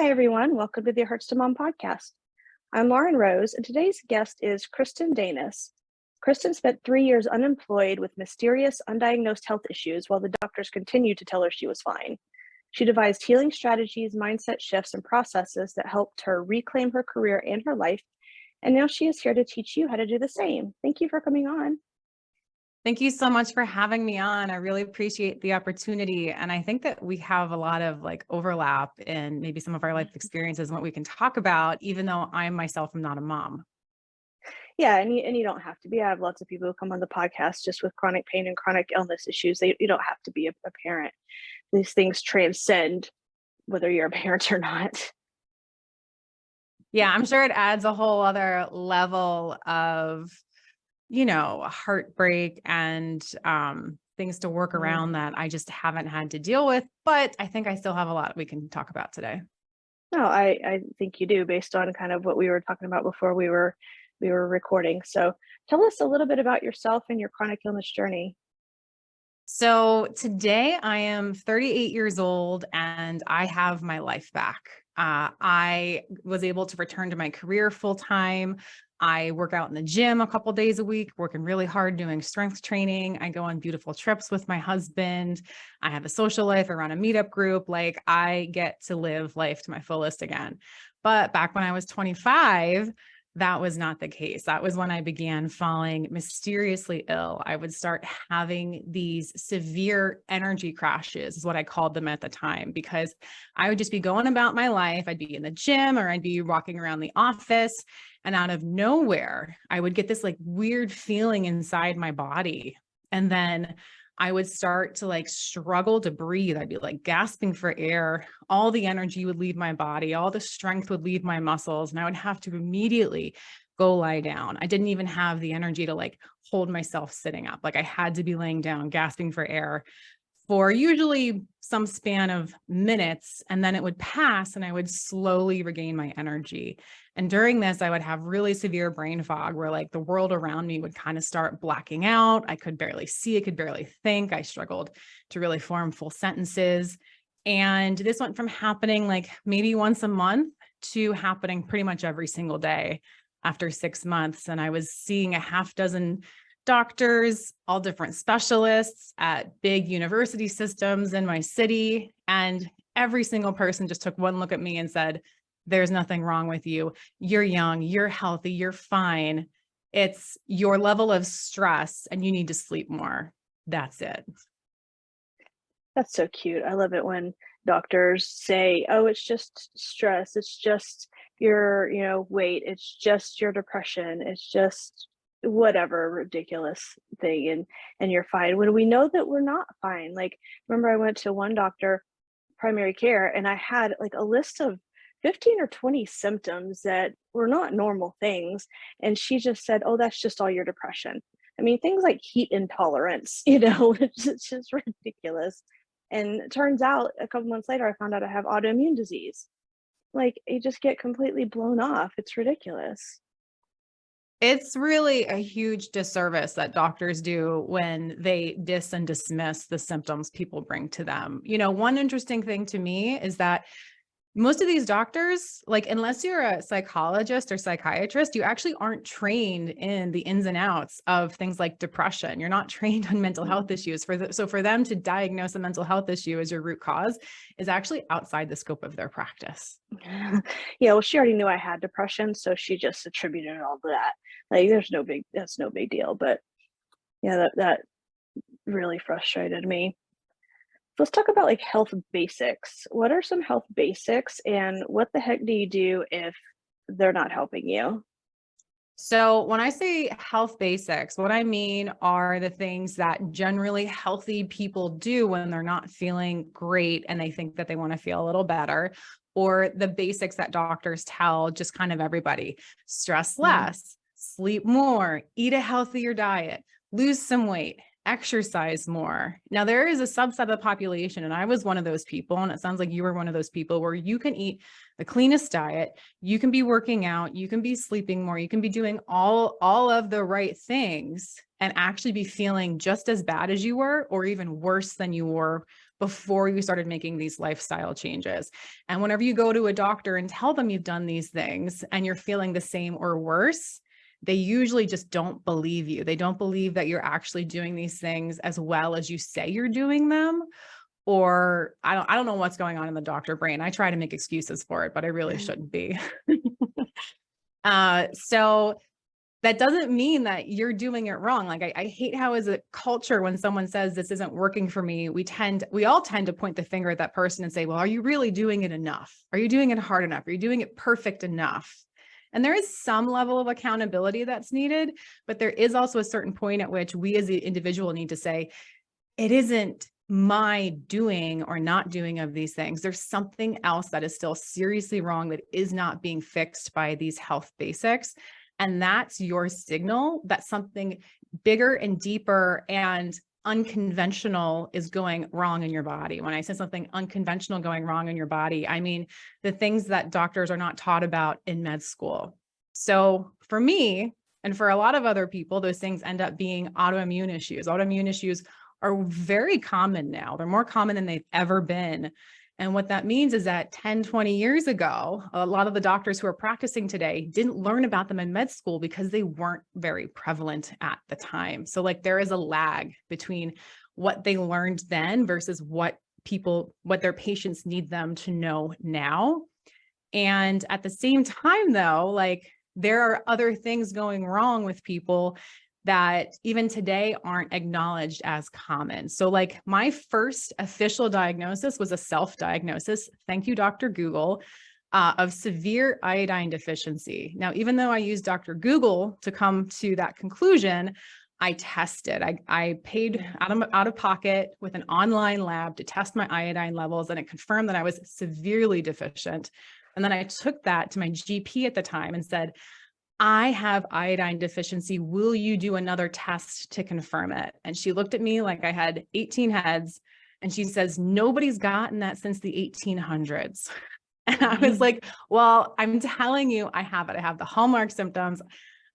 Hi, everyone. Welcome to the Hearts to Mom podcast. I'm Lauren Rose, and today's guest is Kristin Dainis. Kristin spent 3 years unemployed with mysterious, undiagnosed health issues while the doctors continued to tell her she was fine. She devised healing strategies, mindset shifts, and processes that helped her reclaim her career and her life. And now she is here to teach you how to do the same. Thank you for coming on. Thank you so much for having me on. I really appreciate the opportunity. And I think that we have a lot of overlap in maybe some of our life experiences and what we can talk about, even though I myself am not a mom. Yeah, and you don't have to be. I have lots of people who come on the podcast just with chronic pain and chronic illness issues. You don't have to be a parent. These things transcend whether you're a parent or not. Yeah, I'm sure it adds a whole other level of heartbreak and things to work around that I just haven't had to deal with. But I think I still have a lot we can talk about today. No, I think you do, based on kind of what we were talking about before we were recording. So tell us a little bit about yourself and your chronic illness journey. So today I am 38 years old and I have my life back. I was able to return to my career full time. I work out in the gym a couple days a week, working really hard doing strength training. I go on beautiful trips with my husband. I have a social life. I run a meetup group. I get to live life to my fullest again. But back when I was 25, that was not the case. That was when I began falling mysteriously ill. I would start having these severe energy crashes, is what I called them at the time, because I would just be going about my life. I'd be in the gym or I'd be walking around the office, and out of nowhere, I would get this weird feeling inside my body. And then I would start to struggle to breathe. I'd be gasping for air. All the energy would leave my body. All the strength would leave my muscles. And I would have to immediately go lie down. I didn't even have the energy to hold myself sitting up. I had to be laying down, gasping for air for usually some span of minutes. And then it would pass and I would slowly regain my energy. And during this, I would have really severe brain fog where the world around me would kind of start blacking out. I could barely see, I could barely think. I struggled to really form full sentences. And this went from happening maybe once a month to happening pretty much every single day after 6 months. And I was seeing a half dozen doctors, all different specialists at big university systems in my city. And every single person just took one look at me and said, "There's nothing wrong with you. You're young, you're healthy, you're fine. It's your level of stress and you need to sleep more. That's it." That's so cute. I love it when doctors say, "Oh, it's just stress. It's just your, weight. It's just your depression. It's just whatever ridiculous thing, and you're fine." When we know that we're not fine. Remember I went to one doctor, primary care, and I had a list of 15 or 20 symptoms that were not normal things. And she just said, "Oh, that's just all your depression." I mean, things like heat intolerance, it's just ridiculous. And it turns out a couple months later, I found out I have autoimmune disease. You just get completely blown off. It's ridiculous. It's really a huge disservice that doctors do when they dismiss the symptoms people bring to them. One interesting thing to me is that most of these doctors, unless you're a psychologist or psychiatrist, you actually aren't trained in the ins and outs of things like depression. You're not trained on mental health issues. So for them to diagnose a mental health issue as your root cause is actually outside the scope of their practice. Yeah, well, she already knew I had depression, so she just attributed it all to that. That's no big deal. But yeah, that really frustrated me. Let's talk about health basics. What are some health basics, and what the heck do you do if they're not helping you? So when I say health basics, what I mean are the things that generally healthy people do when they're not feeling great and they think that they want to feel a little better, or the basics that doctors tell just kind of everybody: stress less, sleep more, eat a healthier diet, lose some weight. exercise more. Now, there is a subset of the population, and I was one of those people, and it sounds like you were one of those people, where you can eat the cleanest diet, you can be working out, you can be sleeping more, you can be doing all of the right things and actually be feeling just as bad as you were, or even worse than you were before you started making these lifestyle changes. And whenever you go to a doctor and tell them you've done these things and you're feeling the same or worse, they usually just don't believe you. They don't believe that you're actually doing these things as well as you say you're doing them. Or I don't know what's going on in the doctor brain. I try to make excuses for it, but I really shouldn't be. So that doesn't mean that you're doing it wrong. Like I hate how as a culture, when someone says this isn't working for me, we all tend to point the finger at that person and say, well, are you really doing it enough? Are you doing it hard enough? Are you doing it perfect enough? And there is some level of accountability that's needed, but there is also a certain point at which we as the individual need to say, it isn't my doing or not doing of these things. There's something else that is still seriously wrong that is not being fixed by these health basics. And that's your signal that something bigger and deeper and unconventional is going wrong in your body. When I say something unconventional going wrong in your body, I mean the things that doctors are not taught about in med school. So for me, and for a lot of other people, those things end up being autoimmune issues. Autoimmune issues are very common now. They're more common than they've ever been. And what that means is that 10, 20 years ago, a lot of the doctors who are practicing today didn't learn about them in med school because they weren't very prevalent at the time. So like there is a lag between what they learned then versus what their patients need them to know now. And at the same time though, like there are other things going wrong with people that even today aren't acknowledged as common. So like my first official diagnosis was a self-diagnosis, thank you, Dr. Google, of severe iodine deficiency. Now, even though I used Dr. Google to come to that conclusion, I tested. I paid out of pocket with an online lab to test my iodine levels, and it confirmed that I was severely deficient. And then I took that to my GP at the time and said, I have iodine deficiency. Will you do another test to confirm it? And she looked at me like I had 18 heads and she says, nobody's gotten that since the 1800s. And I was like, well, I'm telling you, I have it. I have the hallmark symptoms.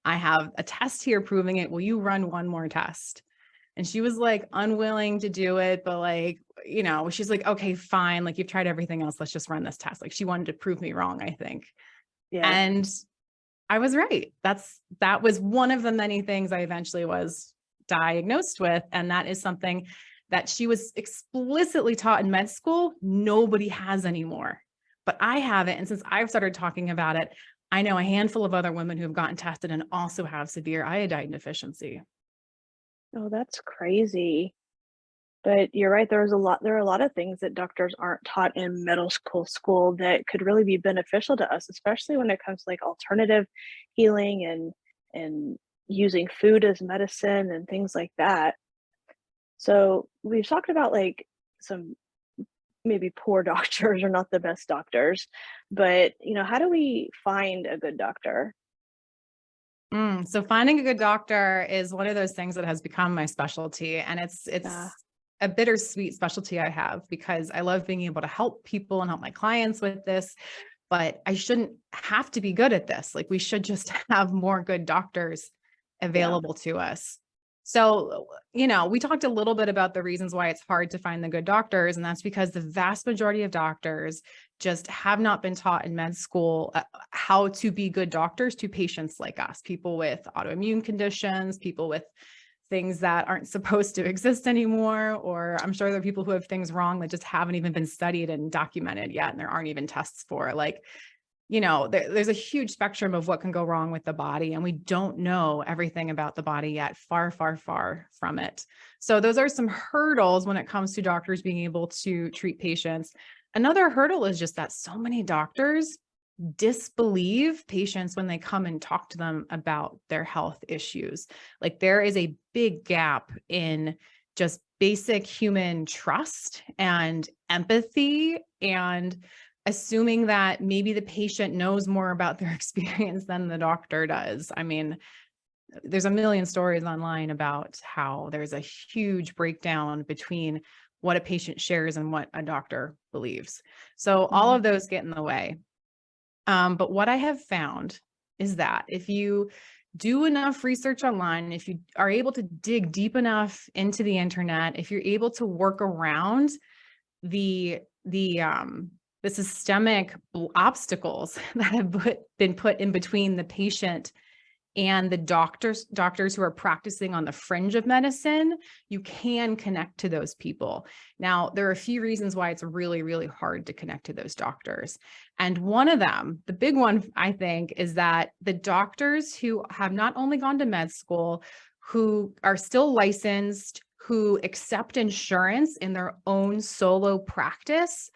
I have a test here proving it. Will you run one more test? And she was like unwilling to do it, but like, you know, she's like, okay, fine. Like you've tried everything else. Let's just run this test. Like she wanted to prove me wrong, I think. Yeah. And I was right. That was one of the many things I eventually was diagnosed with. And that is something that she was explicitly taught in med school. Nobody has anymore, but I have it. And since I've started talking about it, I know a handful of other women who have gotten tested and also have severe iodine deficiency. Oh, that's crazy. But you're right, there are a lot of things that doctors aren't taught in middle school that could really be beneficial to us, especially when it comes to like alternative healing and using food as medicine and things like that. So we've talked about like some maybe poor doctors or not the best doctors, but how do we find a good doctor? So finding a good doctor is one of those things that has become my specialty. And it's Uh, a bittersweet specialty I have because I love being able to help people and help my clients with this, but I shouldn't have to be good at this. Like we should just have more good doctors yeah, available to us. So, we talked a little bit about the reasons why it's hard to find the good doctors, and that's because the vast majority of doctors just have not been taught in med school how to be good doctors to patients like us, people with autoimmune conditions, people with things that aren't supposed to exist anymore, or I'm sure there are people who have things wrong that just haven't even been studied and documented yet, and there aren't even tests for it. Like, there's a huge spectrum of what can go wrong with the body, and we don't know everything about the body yet, far, far, far from it. So those are some hurdles when it comes to doctors being able to treat patients. Another hurdle is just that so many doctors disbelieve patients when they come and talk to them about their health issues. Like there is a big gap in just basic human trust and empathy and assuming that maybe the patient knows more about their experience than the doctor does. I mean, there's a million stories online about how there's a huge breakdown between what a patient shares and what a doctor believes. So all of those get in the way. But what I have found is that if you do enough research online, if you are able to dig deep enough into the internet, if you're able to work around the systemic obstacles that have been put in between the patient and the doctors who are practicing on the fringe of medicine, you can connect to those people. Now, there are a few reasons why it's really, really hard to connect to those doctors. And one of them, the big one, I think, is that the doctors who have not only gone to med school, who are still licensed, who accept insurance in their own solo practice,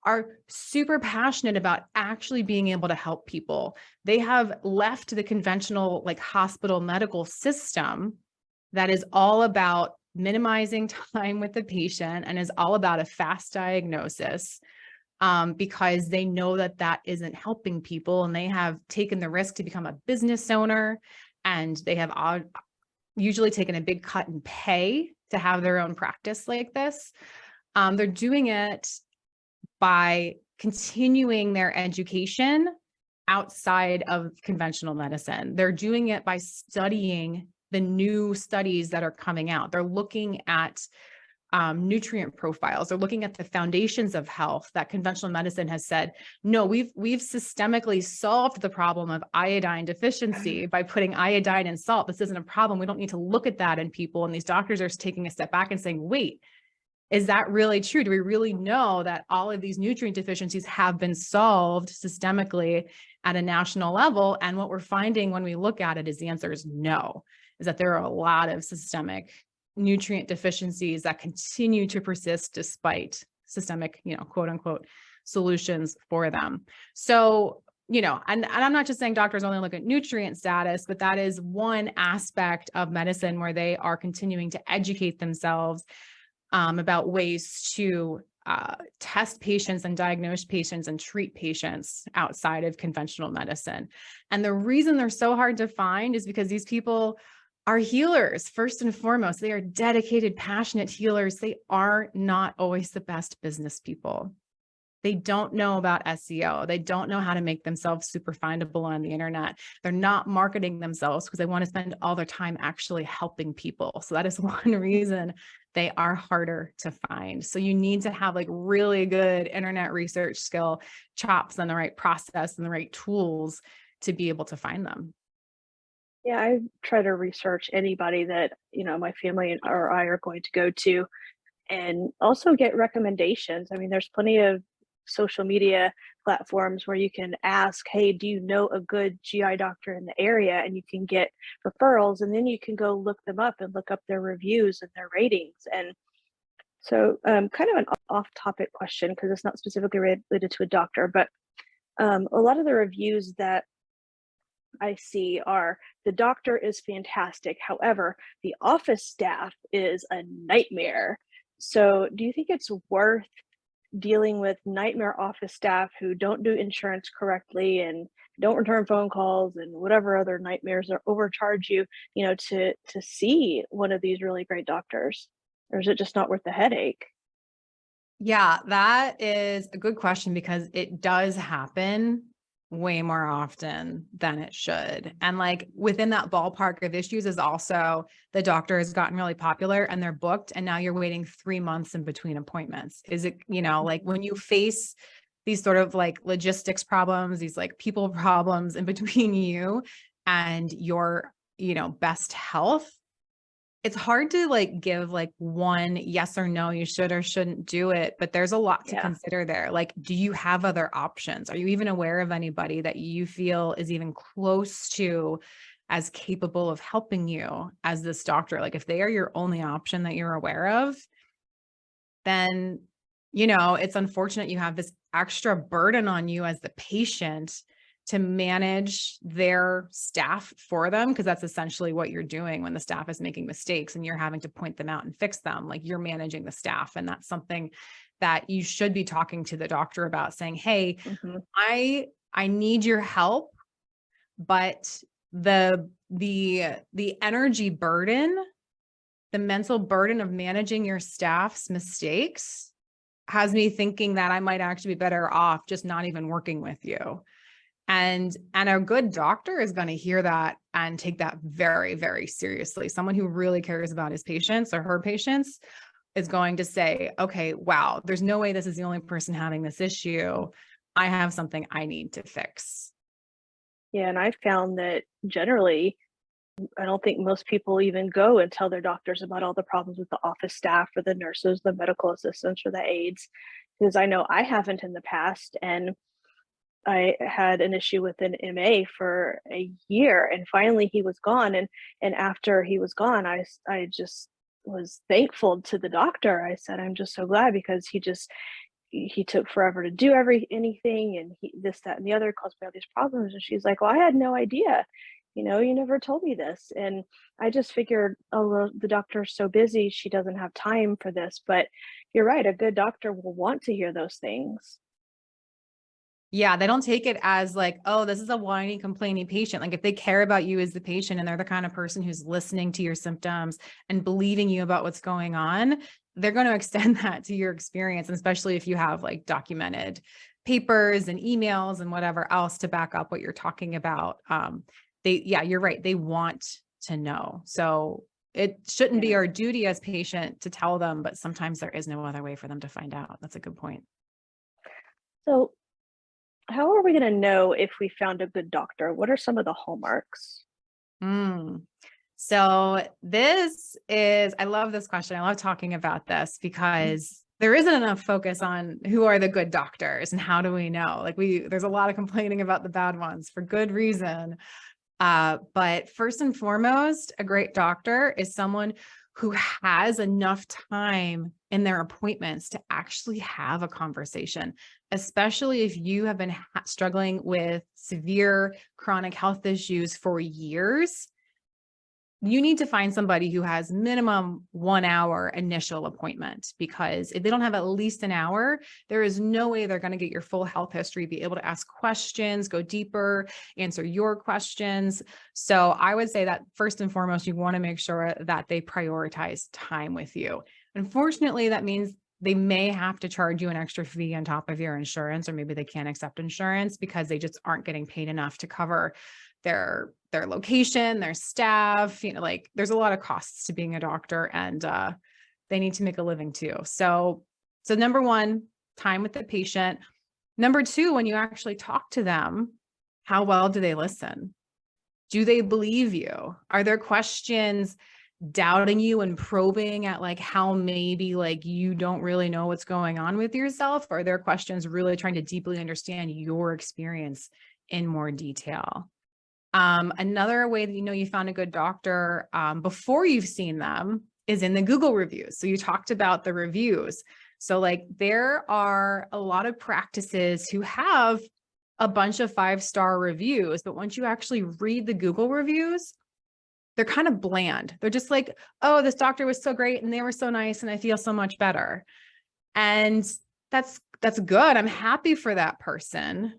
are super passionate about actually being able to help people. They have left the conventional like hospital medical system that is all about minimizing time with the patient and is all about a fast diagnosis, because they know that that isn't helping people, and they have taken the risk to become a business owner, and they have usually taken a big cut in pay to have their own practice like this. They're doing it by continuing their education outside of conventional medicine. They're doing it by studying the new studies that are coming out. They're looking at nutrient profiles. They're looking at the foundations of health that conventional medicine has said, no, we've systemically solved the problem of iodine deficiency by putting iodine in salt. This isn't a problem. We don't need to look at that in people. And these doctors are taking a step back and saying, wait, is that really true? Do we really know that all of these nutrient deficiencies have been solved systemically at a national level? And what we're finding when we look at it is the answer is no, is that there are a lot of systemic nutrient deficiencies that continue to persist despite systemic, quote unquote, solutions for them. So, and I'm not just saying doctors only look at nutrient status, but that is one aspect of medicine where they are continuing to educate themselves about ways to test patients and diagnose patients and treat patients outside of conventional medicine. And the reason they're so hard to find is because these people are healers. First and foremost, they are dedicated, passionate healers. They are not always the best business people. They don't know about SEO. They don't know how to make themselves super findable on the internet. They're not marketing themselves because they want to spend all their time actually helping people. So that is one reason they are harder to find. So you need to have like really good internet research skill, chops, and the right process and the right tools to be able to find them. Yeah, I try to research anybody that, my family or I are going to go to, and also get recommendations. I mean, there's plenty of social media platforms where you can ask, hey, do you know a good GI doctor in the area? And you can get referrals, and then you can go look them up and look up their reviews and their ratings. And so, kind of an off topic question, because it's not specifically related to a doctor, but a lot of the reviews that I see are, the doctor is fantastic. However, the office staff is a nightmare. So, do you think it's worth dealing with nightmare office staff who don't do insurance correctly and don't return phone calls and whatever other nightmares or overcharge you, to see one of these really great doctors? Or is it just not worth the headache? Yeah, that is a good question because it does happen way more often than it should. And like within that ballpark of issues is also the doctor has gotten really popular and they're booked, and now you're waiting 3 months in between appointments. Is it, like when you face these sort of like logistics problems, these like people problems in between you and your, best health, it's hard to like give like one yes or no, you should or shouldn't do it, but there's a lot to consider there. Like, do you have other options? Are you even aware of anybody that you feel is even close to as capable of helping you as this doctor? Like, if they are your only option that you're aware of, then, it's unfortunate you have this extra burden on you as the patient to manage their staff for them, because that's essentially what you're doing when the staff is making mistakes and you're having to point them out and fix them. Like, you're managing the staff, and that's something that you should be talking to the doctor about, saying, hey, Mhm. I need your help, but the the energy burden, the mental burden of managing your staff's mistakes has me thinking that I might actually be better off just not even working with you. And a good doctor is going to hear that and take that very, very seriously. Someone who really cares about his patients or her patients is going to say, okay, wow, there's no way this is the only person having this issue. I have something I need to fix. Yeah, and I found that generally, I don't think most people even go and tell their doctors about all the problems with the office staff or the nurses, the medical assistants, or the aides, because I know I haven't in the past. And I had an issue with an MA for a year, and finally he was gone. And after he was gone, I just was thankful to the doctor. I said, I'm just so glad because he took forever to do anything, and he this, that, and the other caused me all these problems. And she's like, well, I had no idea. You never told me this. And I just figured, oh, well, the doctor's so busy, she doesn't have time for this. But you're right, a good doctor will want to hear those things. Yeah, they don't take it as like, oh, this is a whiny, complaining patient. Like if they care about you as the patient and they're the kind of person who's listening to your symptoms and believing you about what's going on, they're going to extend that to your experience. And especially if you have like documented papers and emails and whatever else to back up what you're talking about. Yeah, you're right. They want to know. So it shouldn't be Yeah. our duty as patient to tell them, but sometimes there is no other way for them to find out. That's a good point. So how are we going to know if we found a good doctor? What are some of the hallmarks? Mm. So I love this question. I love talking about this because there isn't enough focus on who are the good doctors and how do we know? Like there's a lot of complaining about the bad ones for good reason. But first and foremost, a great doctor is someone who has enough time in their appointments to actually have a conversation, especially if you have been struggling with severe chronic health issues for years. You need to find somebody who has minimum 1 hour initial appointment, because if they don't have at least an hour, there is no way they're going to get your full health history, be able to ask questions, go deeper, answer your questions. So I would say that first and foremost, you want to make sure that they prioritize time with you. Unfortunately, that means they may have to charge you an extra fee on top of your insurance, or maybe they can't accept insurance because they just aren't getting paid enough to cover their location, their staff, like there's a lot of costs to being a doctor, and they need to make a living too. So number one, time with the patient. Number two, when you actually talk to them, how well do they listen? Do they believe you? Are there questions doubting you and probing at like how maybe like you don't really know what's going on with yourself? Or are there questions really trying to deeply understand your experience in more detail? Another way that you found a good doctor before you've seen them is in the Google reviews. So you talked about the reviews. So like there are a lot of practices who have a bunch of 5-star reviews, but once you actually read the Google reviews, they're kind of bland. They're just like, oh, this doctor was so great and they were so nice and I feel so much better. And that's good. I'm happy for that person.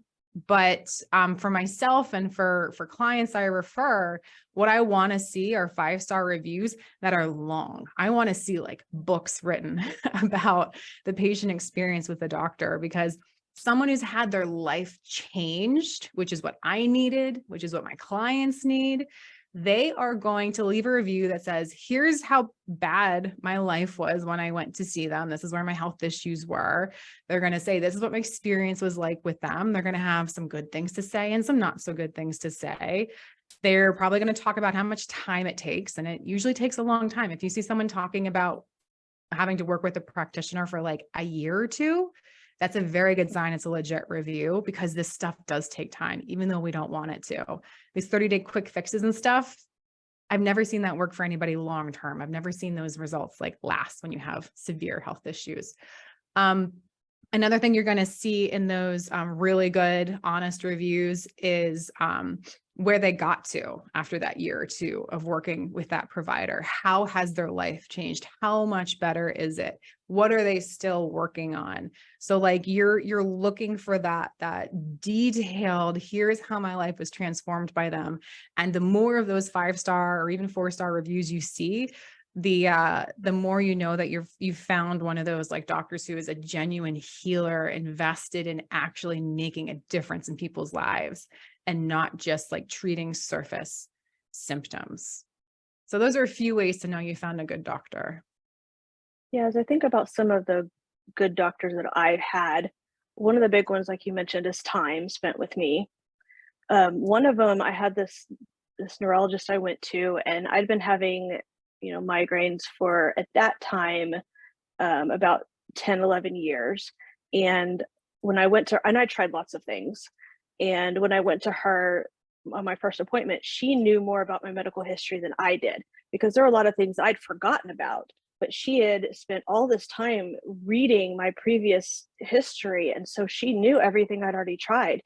But for myself and for clients I refer, what I want to see are 5-star reviews that are long. I want to see like books written about the patient experience with the doctor, because someone who's had their life changed, which is what I needed, which is what my clients need, they are going to leave a review that says, here's how bad my life was when I went to see them. This is where my health issues were. They're going to say, this is what my experience was like with them. They're going to have some good things to say and some not so good things to say. They're probably going to talk about how much time it takes. And it usually takes a long time. If you see someone talking about having to work with a practitioner for like a year or two, that's a very good sign it's a legit review, because this stuff does take time, even though we don't want it to. These 30-day quick fixes and stuff, I've never seen that work for anybody long-term. I've never seen those results like last when you have severe health issues. Another thing you're going to see in those really good, honest reviews is where they got to after that year or two of working with that provider. How has their life changed? How much better is it? What are they still working on? So like you're looking for that detailed, here's how my life was transformed by them. And the more of those 5-star or even 4-star reviews you see, the more you know that you've found one of those like doctors who is a genuine healer, invested in actually making a difference in people's lives and not just like treating surface symptoms. So those are a few ways to know you found a good doctor. Yeah, as I think about some of the good doctors that I've had, one of the big ones, like you mentioned, is time spent with me. One of them, I had this neurologist I went to, and I'd been having, migraines for, at that time, about 10, 11 years. And when I went to, and I tried lots of things. And when I went to her on my first appointment, she knew more about my medical history than I did, because there were a lot of things I'd forgotten about. But she had spent all this time reading my previous history. And so she knew everything I'd already tried.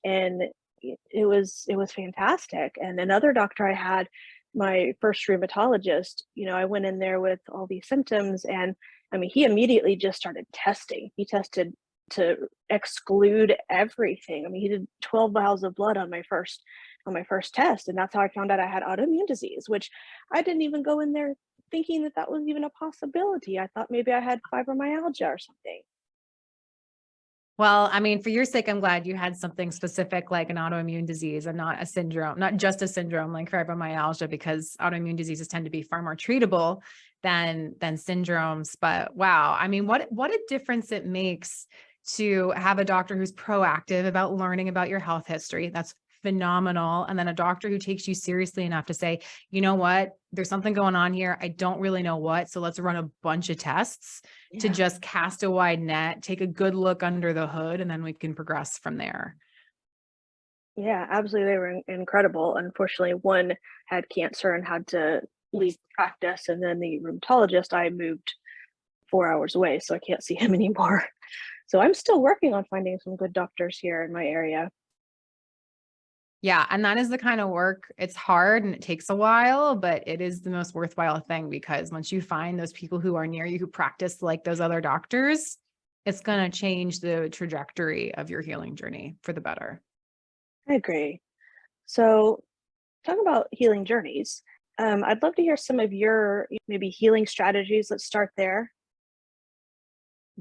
And it was fantastic. And another doctor I had, my first rheumatologist, I went in there with all these symptoms, and I mean, he immediately just started testing. He tested to exclude everything. I mean, he did 12 vials of blood on my first test, and that's how I found out I had autoimmune disease, which I didn't even go in there thinking that that was even a possibility. I thought maybe I had fibromyalgia or something. Well, I mean, for your sake, I'm glad you had something specific like an autoimmune disease and not a syndrome, not just a syndrome like fibromyalgia, because autoimmune diseases tend to be far more treatable than syndromes. But wow, I mean, what a difference it makes to have a doctor who's proactive about learning about your health history. That's phenomenal. And then a doctor who takes you seriously enough to say, you know what, there's something going on here. I don't really know what. So let's run a bunch of tests to Yeah. just cast a wide net, take a good look under the hood, and then we can progress from there. Yeah, absolutely. They were incredible. Unfortunately, one had cancer and had to leave practice. And then the rheumatologist, I moved 4 hours away, so I can't see him anymore. So I'm still working on finding some good doctors here in my area. Yeah. And that is the kind of work, it's hard and it takes a while, but it is the most worthwhile thing, because once you find those people who are near you who practice like those other doctors, it's going to change the trajectory of your healing journey for the better. I agree. So, talking about healing journeys, I'd love to hear some of your maybe healing strategies. Let's start there.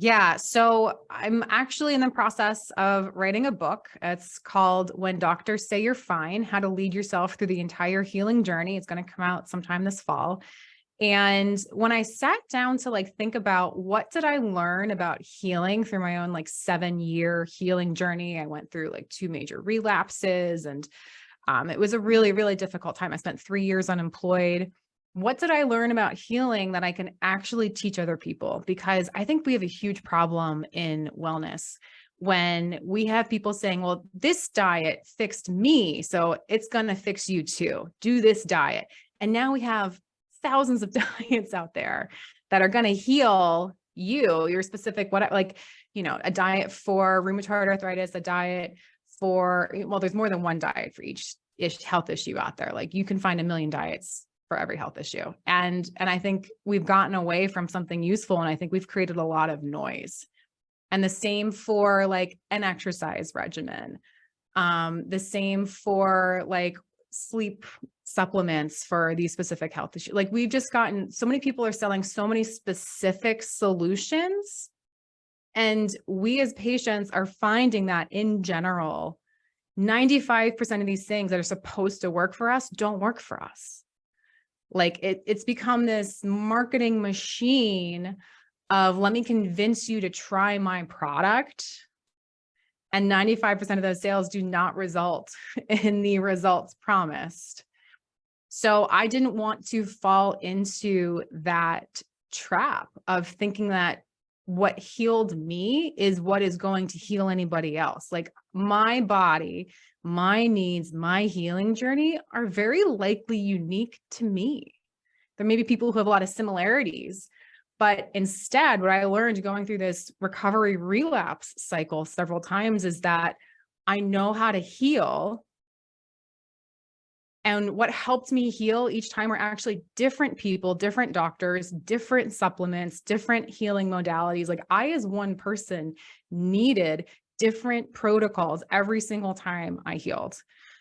Yeah. So I'm actually in the process of writing a book. It's called When Doctors Say You're Fine: How to Lead Yourself Through the Entire Healing Journey. It's going to come out sometime this fall. And when I sat down to like think about what did I learn about healing through my own like 7-year healing journey, I went through like 2 major relapses, and it was a really, really difficult time. I spent 3 years unemployed. What did I learn about healing that I can actually teach other people? Because I think we have a huge problem in wellness when we have people saying, well, this diet fixed me, so it's going to fix you too. Do this diet. And now we have thousands of diets out there that are going to heal you, your specific, what, like, a diet for rheumatoid arthritis, a diet for, well, there's more than one diet for each health issue out there. Like you can find a million diets for every health issue. And I think we've gotten away from something useful. And I think we've created a lot of noise. And the same for like an exercise regimen. The same for like sleep supplements for these specific health issues. Like we've just gotten, so many people are selling so many specific solutions. And we as patients are finding that in general, 95% of these things that are supposed to work for us don't work for us. Like it's become this marketing machine of let me convince you to try my product. And 95% of those sales do not result in the results promised. So I didn't want to fall into that trap of thinking that what healed me is what is going to heal anybody else. Like my body, my needs, my healing journey are very likely unique to me. There may be people who have a lot of similarities, But instead, what I learned going through this recovery relapse cycle several times is that I know how to heal. And what helped me heal each time were actually different people, different doctors, different supplements, different healing modalities. Like I, as one person, needed different protocols every single time I healed.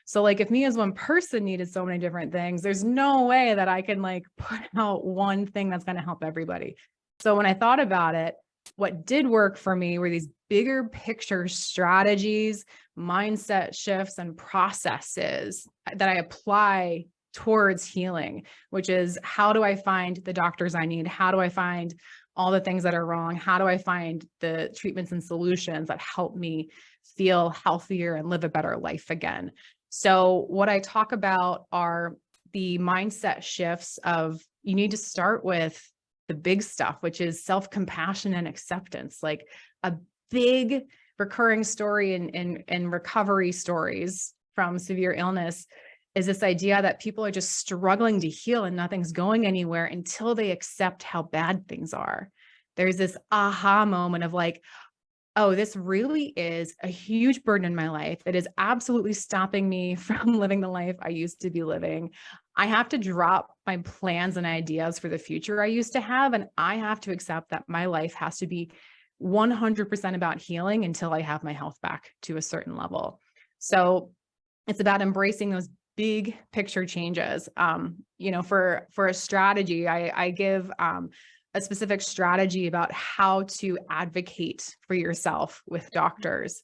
So like if me as one person needed so many different things, there's no way that I can like put out one thing that's going to help everybody. So when I thought about it, what did work for me were these bigger picture strategies, mindset shifts, and processes that I apply towards healing, which is how do I find the doctors I need? How do I find all the things that are wrong? How do I find the treatments and solutions that help me feel healthier and live a better life again? So what I talk about are the mindset shifts of you need to start with the big stuff, which is self-compassion and acceptance. Like a big recurring story in recovery stories from severe illness is this idea that people are just struggling to heal and nothing's going anywhere until they accept how bad things are. There's this aha moment of like, oh, this really is a huge burden in my life. It is absolutely stopping me from living the life I used to be living. I have to drop my plans and ideas for the future I used to have. And I have to accept that my life has to be 100% about healing until I have my health back to a certain level. So it's about embracing those big picture changes. For a strategy, I give a specific strategy about how to advocate for yourself with doctors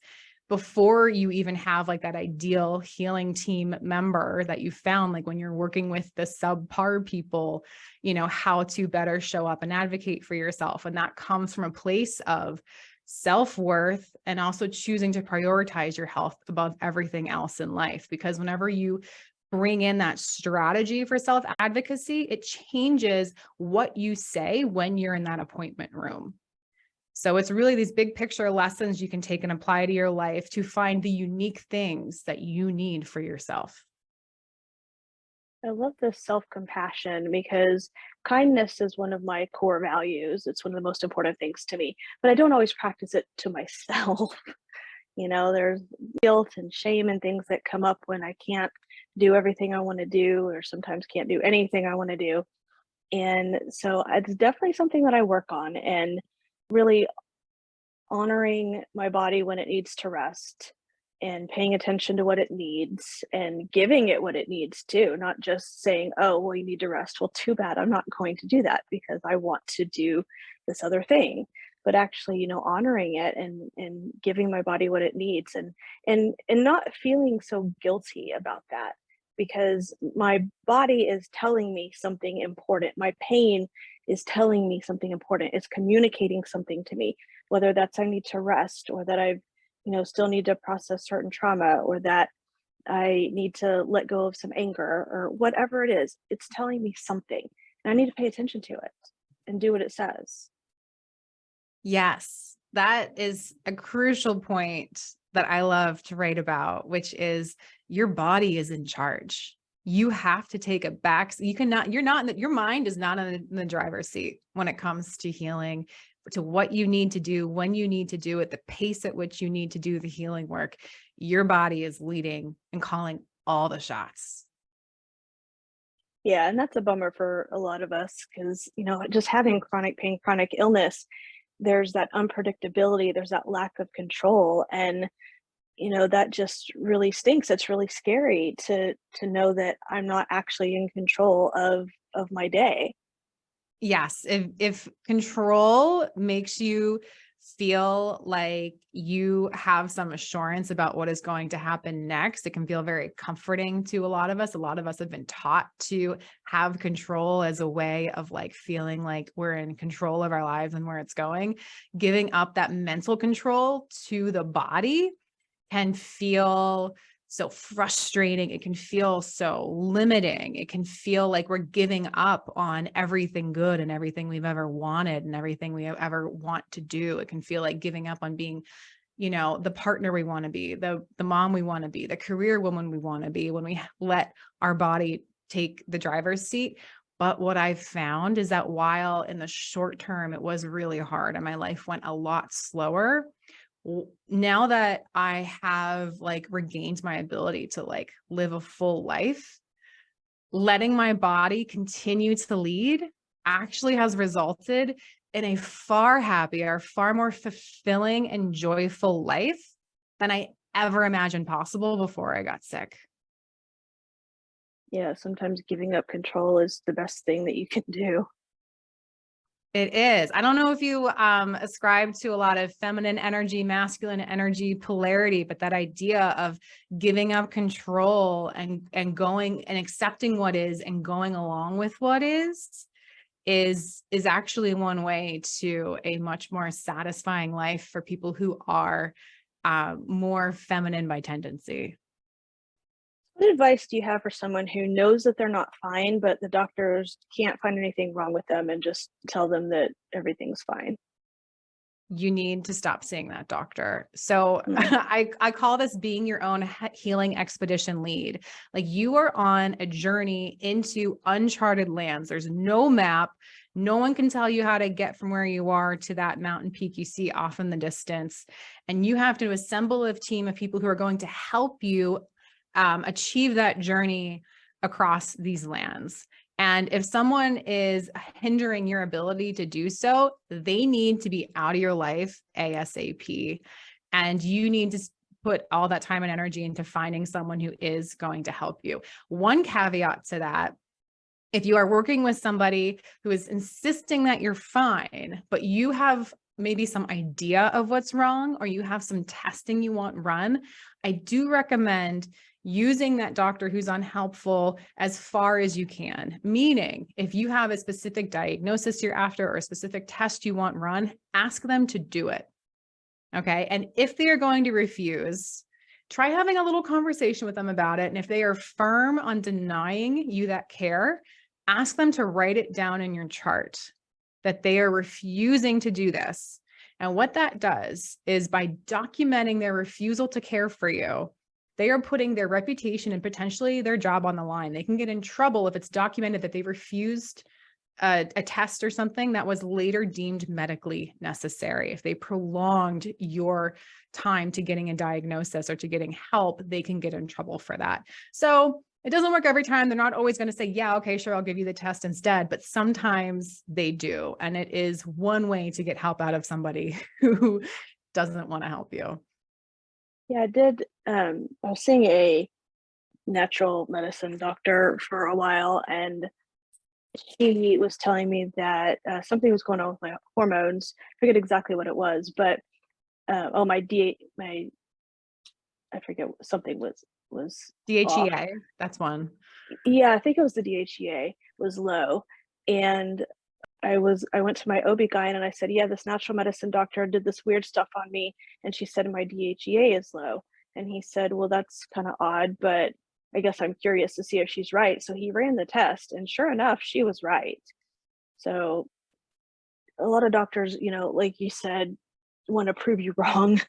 before you even have like that ideal healing team member that you found, like when you're working with the subpar people, how to better show up and advocate for yourself. And that comes from a place of self-worth and also choosing to prioritize your health above everything else in life. Because whenever you bring in that strategy for self-advocacy, it changes what you say when you're in that appointment room. So it's really these big picture lessons you can take and apply to your life to find the unique things that you need for yourself. I love this self-compassion because kindness is one of my core values. It's one of the most important things to me, but I don't always practice it to myself. There's guilt and shame and things that come up when I can't do everything I want to do, or sometimes can't do anything I want to do. And so it's definitely something that I work on, and really honoring my body when it needs to rest and paying attention to what it needs and giving it what it needs too, not just saying, oh, well, you need to rest. Well, too bad. I'm not going to do that because I want to do this other thing. But actually, honoring it and giving my body what it needs, and not feeling so guilty about that, because my body is telling me something important. My pain is telling me something important. It's communicating something to me, whether that's I need to rest, or that I've still need to process certain trauma, or that I need to let go of some anger, or whatever it is. It's telling me something, and I need to pay attention to it and do what it says. Yes, that is a crucial point that I love to write about, which is your body is in charge. You have to take it back. You cannot, you're not, your mind is not in the driver's seat when it comes to healing, to what you need to do, when you need to do it, the pace at which you need to do the healing work. Your body is leading and calling all the shots. Yeah, and that's a bummer for a lot of us because, just having chronic pain, chronic illness, there's that unpredictability, there's that lack of control, and that just really stinks. It's really scary to know that I'm not actually in control of my day. Yes, if control makes you feel like you have some assurance about what is going to happen next, it can feel very comforting to a lot of us. A lot of us have been taught to have control as a way of like feeling like we're in control of our lives and where it's going. Giving up that mental control to the body can feel so frustrating. It can feel so limiting. It can feel like we're giving up on everything good and everything we've ever wanted and everything we ever want to do. It can feel like giving up on being, the partner we want to be, the mom we want to be, the career woman we want to be, when we let our body take the driver's seat. But what I've found is that while in the short term, it was really hard and my life went a lot slower, now that I have like regained my ability to like live a full life, letting my body continue to lead actually has resulted in a far happier, far more fulfilling and joyful life than I ever imagined possible before I got sick. Yeah, sometimes giving up control is the best thing that you can do. It is. I don't know if you ascribe to a lot of feminine energy, masculine energy polarity, but that idea of giving up control and going and accepting what is and going along with what is actually one way to a much more satisfying life for people who are more feminine by tendency. What advice do you have for someone who knows that they're not fine, but the doctors can't find anything wrong with them and just tell them that everything's fine? You need to stop seeing that doctor. So Mm, I call this being your own healing expedition lead. Like you are on a journey into uncharted lands. There's no map. No one can tell you how to get from where you are to that mountain peak you see off in the distance. And you have to assemble a team of people who are going to help you achieve that journey across these lands. And if someone is hindering your ability to do so, they need to be out of your life ASAP. And you need to put all that time and energy into finding someone who is going to help you. One caveat to that, if you are working with somebody who is insisting that you're fine, but you have maybe some idea of what's wrong, or you have some testing you want run, I do recommend using that doctor who's unhelpful as far as you can. Meaning, if you have a specific diagnosis you're after or a specific test you want run, ask them to do it. Okay. And if they are going to refuse, try having a little conversation with them about it. And if they are firm on denying you that care, ask them to write it down in your chart that they are refusing to do this. And what that does is by documenting their refusal to care for you, they are putting their reputation and potentially their job on the line. They can get in trouble if it's documented that they refused a test or something that was later deemed medically necessary. If they prolonged your time to getting a diagnosis or to getting help, they can get in trouble for that. So it doesn't work every time. They're not always going to say, yeah, okay, sure, I'll give you the test instead. But sometimes they do. And it is one way to get help out of somebody who doesn't want to help you. yeah, I did. I was seeing a natural medicine doctor for a while, and she was telling me that something was going on with my hormones. I forget exactly what it was, but oh, my I forget something was off. DHEA, that's one. Yeah, I think it was the DHEA was low, and I went to my OB-GYN and I said, "Yeah, this natural medicine doctor did this weird stuff on me," and she said, "My DHEA is low." And he said, "Well, that's kinda odd, but I guess I'm curious to see if she's right." So he ran the test, and sure enough, she was right. So a lot of doctors, like you said, wanna prove you wrong,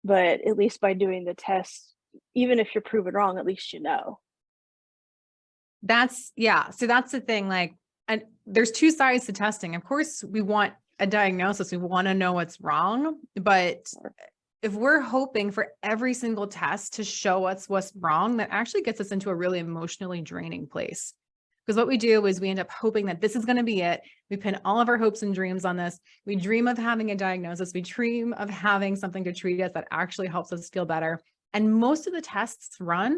but at least by doing the test, even if you're proven wrong, at least you know. Yeah. So that's the thing. Like, and there's two sides to testing. Of course, we want a diagnosis. We want to know what's wrong. But if we're hoping for every single test to show us what's wrong, that actually gets us into a really emotionally draining place. Because what we do is we end up hoping that this is going to be it. We pin all of our hopes and dreams on this. We dream of having a diagnosis. We dream of having something to treat us that actually helps us feel better. And most of the tests run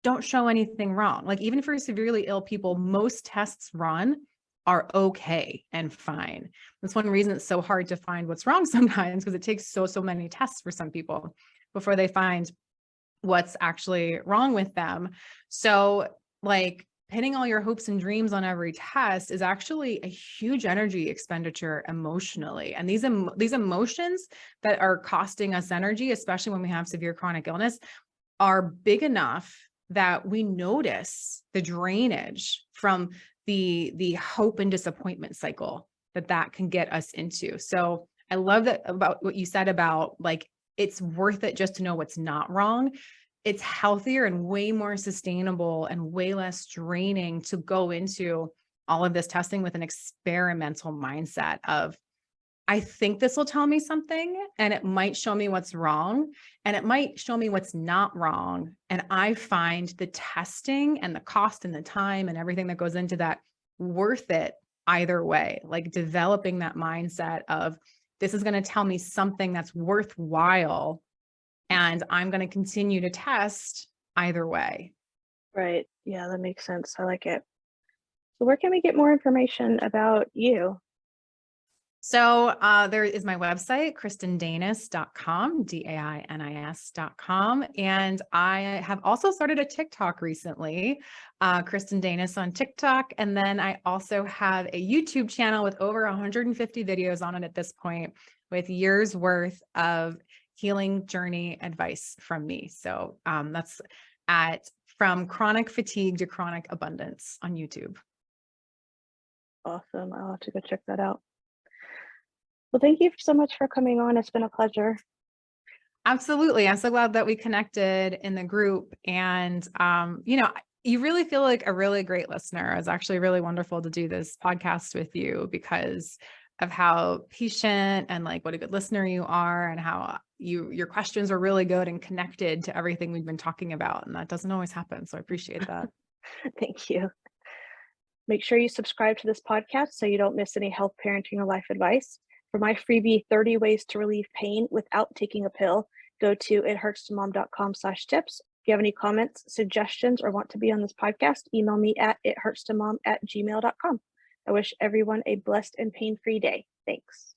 don't show anything wrong. Like even for severely ill people, most tests run are okay and fine. That's one reason it's so hard to find what's wrong sometimes, because it takes so many tests for some people before they find what's actually wrong with them. So like pinning all your hopes and dreams on every test is actually a huge energy expenditure emotionally. And these emotions that are costing us energy, especially when we have severe chronic illness, are big enough that we notice the drainage from the hope and disappointment cycle that can get us into. So I love that about what you said about like, it's worth it just to know what's not wrong. it's healthier and way more sustainable and way less draining to go into all of this testing with an experimental mindset of, I think this will tell me something and it might show me what's wrong and it might show me what's not wrong. And I find the testing and the cost and the time and everything that goes into that worth it either way, like developing that mindset of this is going to tell me something that's worthwhile and I'm going to continue to test either way. Right. Yeah, that makes sense. I like it. So where can we get more information about you? So there is my website, kristindainis.com, DAINIS.com. And I have also started a TikTok recently, Kristin Dainis on TikTok. And then I also have a YouTube channel with over 150 videos on it at this point, with years worth of healing journey advice from me. So that's from chronic fatigue to chronic abundance on YouTube. Awesome. I'll have to go check that out. Well, thank you so much for coming on. It's been a pleasure. Absolutely. I'm so glad that we connected in the group. And, you really feel like a really great listener. It's actually really wonderful to do this podcast with you because of how patient and like what a good listener you are and how your questions are really good and connected to everything we've been talking about. And that doesn't always happen. So I appreciate that. Thank you. Make sure you subscribe to this podcast so you don't miss any health, parenting, or life advice. For my freebie 30 ways to relieve pain without taking a pill, go to ithurtstomom.com/tips. If you have any comments, suggestions, or want to be on this podcast, email me at ithurtstomom@gmail.com. I wish everyone a blessed and pain-free day. Thanks.